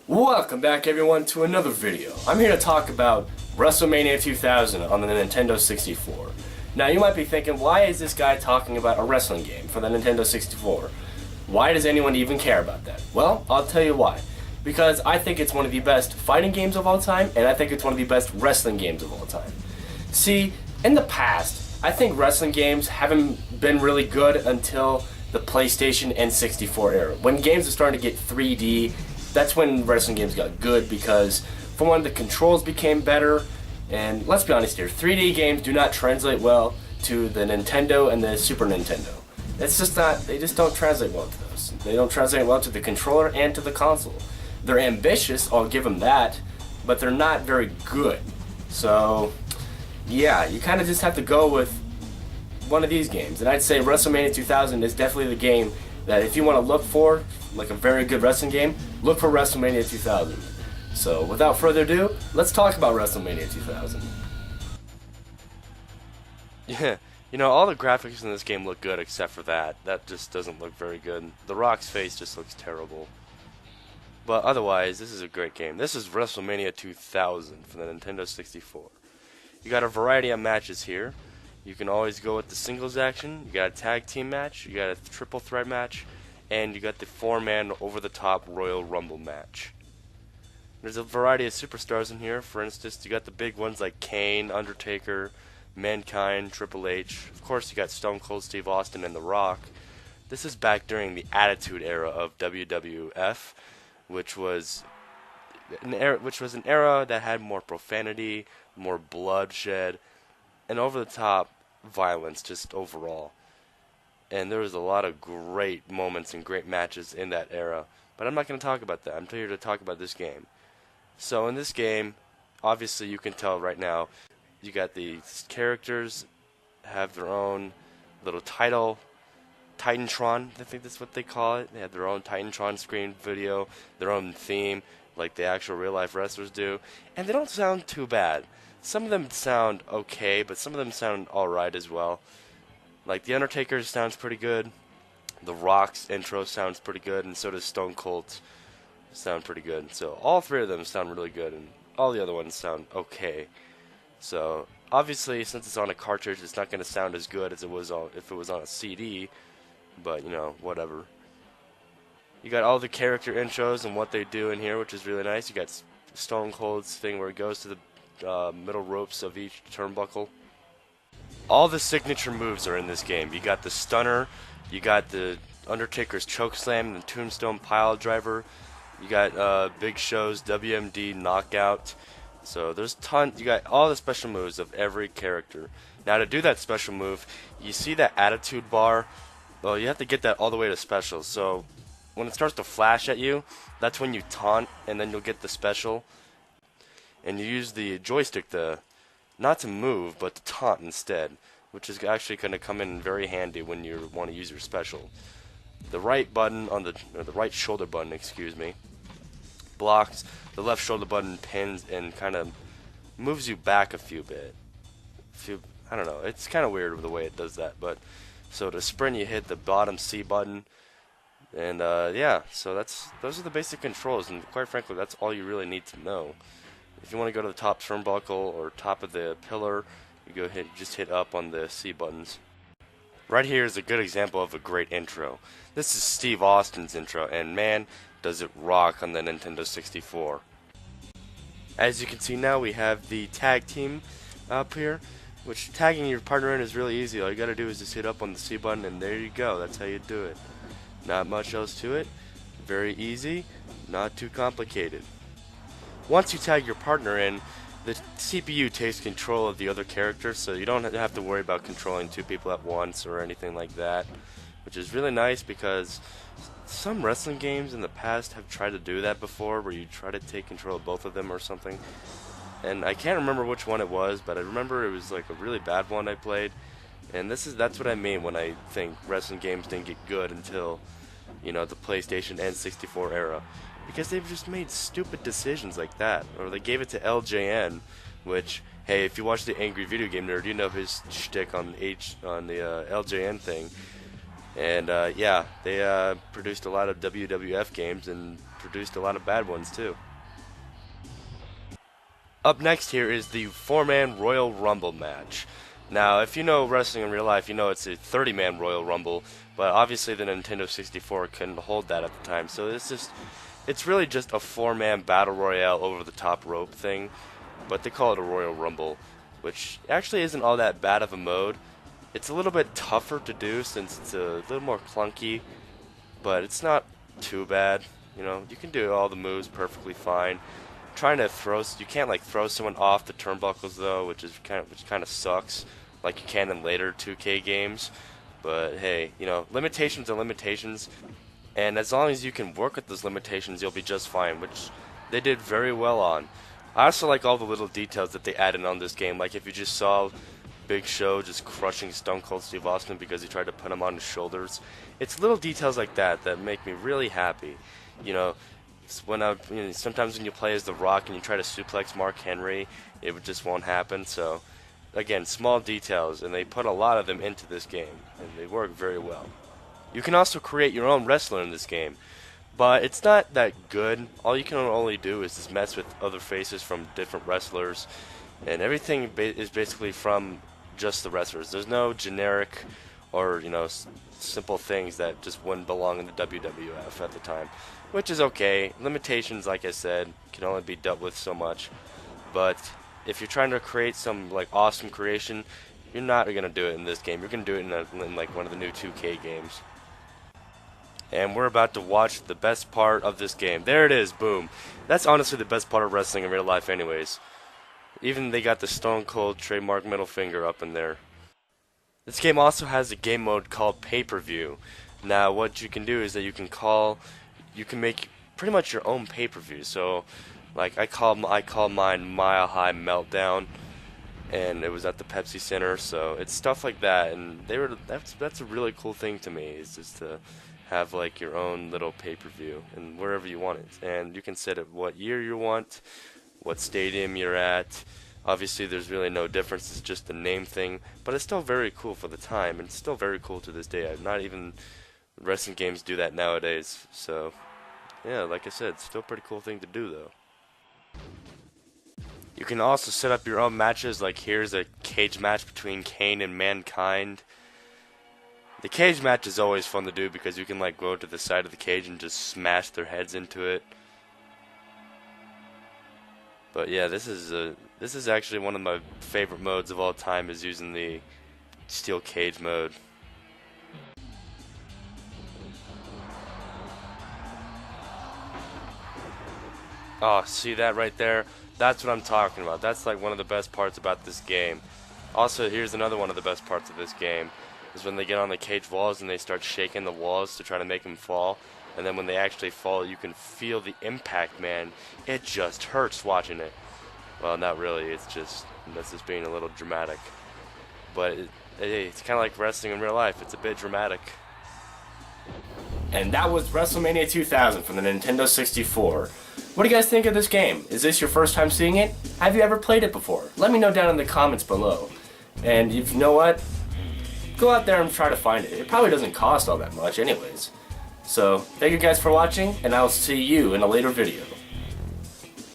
Welcome back everyone to another video. I'm here to talk about Wrestlemania 2000 on the Nintendo 64. Now you might be thinking, why is this guy talking about a wrestling game for the Nintendo 64? Why does anyone even care about that? Well, I'll tell you why. Because I think it's one of the best fighting games of all time, and I think it's one of the best wrestling games of all time. See, in the past, I think wrestling games haven't been really good until the PlayStation N64 era. When games are starting to get 3D, that's when wrestling games got good, because for one, the controls became better, and let's be honest here, 3D games do not translate well to the Nintendo and the Super Nintendo. It's just not, they just don't translate well to those. They don't translate well to the controller and to the console. They're ambitious, I'll give them that, but they're not very good. So, yeah, you kind of just have to go with one of these games, and I'd say WrestleMania 2000 is definitely the game that if you want to look for, like a very good wrestling game, look for WrestleMania 2000. So, without further ado, let's talk about WrestleMania 2000. Yeah, all the graphics in this game look good except for that. That just doesn't look very good. The Rock's face just looks terrible. But otherwise, this is a great game. This is WrestleMania 2000 for the Nintendo 64. You got a variety of matches here. You can always go with the singles action. You got a tag team match. You got a triple threat match. And you got the 4-man over-the-top Royal Rumble match. There's a variety of superstars in here. For instance, you got the big ones like Kane, Undertaker, Mankind, Triple H. Of course, you got Stone Cold Steve Austin and The Rock. This is back during the Attitude Era of WWF, which was an era that had more profanity, more bloodshed, and over-the-top violence just overall. And there was a lot of great moments and great matches in that era. But I'm not going to talk about that. I'm here to talk about this game. So in this game, obviously you can tell right now, you got the characters have their own little title, Titantron, I think that's what they call it. They have their own Titantron screen video, their own theme, like the actual real-life wrestlers do. And they don't sound too bad. Some of them sound okay, but some of them sound alright as well. Like, The Undertaker's sounds pretty good, The Rock's intro sounds pretty good, and so does Stone Cold's sound pretty good. So, all three of them sound really good, and all the other ones sound okay. So, obviously, since it's on a cartridge, it's not going to sound as good as it was if it was on a CD, but, whatever. You got all the character intros and what they do in here, which is really nice. You got Stone Cold's thing where it goes to the middle ropes of each turnbuckle. All the signature moves are in this game. You got the stunner, you got the Undertaker's chokeslam, the tombstone pile driver, you got Big Show's WMD knockout. So there's tons. You got all the special moves of every character. Now to do that special move, you see that attitude bar. Well, you have to get that all the way to special. So when it starts to flash at you, that's when you taunt, and then you'll get the special. And you use the joystick not to move, but to taunt instead, which is actually going to come in very handy when you want to use your special. The right button or the right shoulder button, blocks. The left shoulder button pins and kind of moves you back a few bit. I don't know. It's kind of weird the way it does that, but so to sprint, you hit the bottom C button, and yeah. So those are the basic controls, and quite frankly, that's all you really need to know. If you want to go to the top turnbuckle or top of the pillar, you just hit up on the C buttons. Right here is a good example of a great intro. This is Steve Austin's intro, and man, does it rock on the Nintendo 64. As you can see now, we have the tag team up here, which tagging your partner in is really easy. All you gotta do is just hit up on the C button, and there you go. That's how you do it. Not much else to it. Very easy, not too complicated. Once you tag your partner in, the CPU takes control of the other characters, so you don't have to worry about controlling two people at once or anything like that, which is really nice because some wrestling games in the past have tried to do that before, where you try to take control of both of them or something. And I can't remember which one it was, but I remember it was like a really bad one I played. And that's what I mean when I think wrestling games didn't get good until, the PlayStation N64 era. Because they've just made stupid decisions like that. Or they gave it to LJN, which, hey, if you watch the Angry Video Game Nerd, you know his shtick on the LJN thing. And yeah, they produced a lot of WWF games, and produced a lot of bad ones too. Up next here is the 4-man Royal Rumble match. Now, if you know wrestling in real life, you know it's a 30-man Royal Rumble, but obviously the Nintendo 64 couldn't hold that at the time, so it's really just a 4-man battle royale over the top rope thing, but they call it a Royal Rumble, which actually isn't all that bad of a mode. It's a little bit tougher to do since it's a little more clunky, but it's not too bad. You know, you can do all the moves perfectly fine. Trying to you can't like throw someone off the turnbuckles though, which kind of sucks, like you can in later 2K games. But hey, you know, limitations are limitations, and as long as you can work with those limitations, you'll be just fine, which they did very well on. I also like all the little details that they added on this game, like if you just saw Big Show just crushing Stone Cold Steve Austin because he tried to put him on his shoulders. It's little details like that that make me really happy. You know, sometimes when you play as The Rock and you try to suplex Mark Henry, it just won't happen. So, again, small details, and they put a lot of them into this game, and they work very well. You can also create your own wrestler in this game, but it's not that good. All you can only do is just mess with other faces from different wrestlers, and everything is basically from just the wrestlers. There's no generic or, you know, simple things that just wouldn't belong in the WWF at the time, which is okay. Limitations, like I said, can only be dealt with so much. But if you're trying to create some like awesome creation, you're not going to do it in this game. You're going to do it in like one of the new 2K games. And we're about to watch the best part of this game. There it is, boom. That's honestly the best part of wrestling in real life anyways. Even they got the Stone Cold trademark middle finger up in there. This game also has a game mode called pay-per-view. Now what you can do is that you can make pretty much your own pay-per-view. So like I call mine Mile High Meltdown, and it was at the Pepsi Center. So it's stuff like that, and that's a really cool thing to me, is just to have like your own little pay-per-view and wherever you want it, and you can set it what year you want, what stadium you're at. Obviously there's really no difference, it's just a name thing, but it's still very cool for the time, and it's still very cool to this day. Not even wrestling games do that nowadays. So yeah, like I said, it's still a pretty cool thing to do though. You can also set up your own matches, like here's a cage match between Kane and Mankind. The cage match is always fun to do because you can like go to the side of the cage and just smash their heads into it. But yeah, this is actually one of my favorite modes of all time, is using the steel cage mode. Oh, see that right there? That's what I'm talking about. That's like one of the best parts about this game. Also, here's another one of the best parts of this game, is when they get on the cage walls and they start shaking the walls to try to make them fall. And then when they actually fall, you can feel the impact, man. It just hurts watching it. Well, not really. That's just being a little dramatic. But it's kind of like wrestling in real life. It's a bit dramatic. And that was Wrestlemania 2000 from the Nintendo 64. What do you guys think of this game? Is this your first time seeing it? Have you ever played it before? Let me know down in the comments below. And if you know what, go out there and try to find it. It probably doesn't cost all that much anyways. So, thank you guys for watching, and I'll see you in a later video.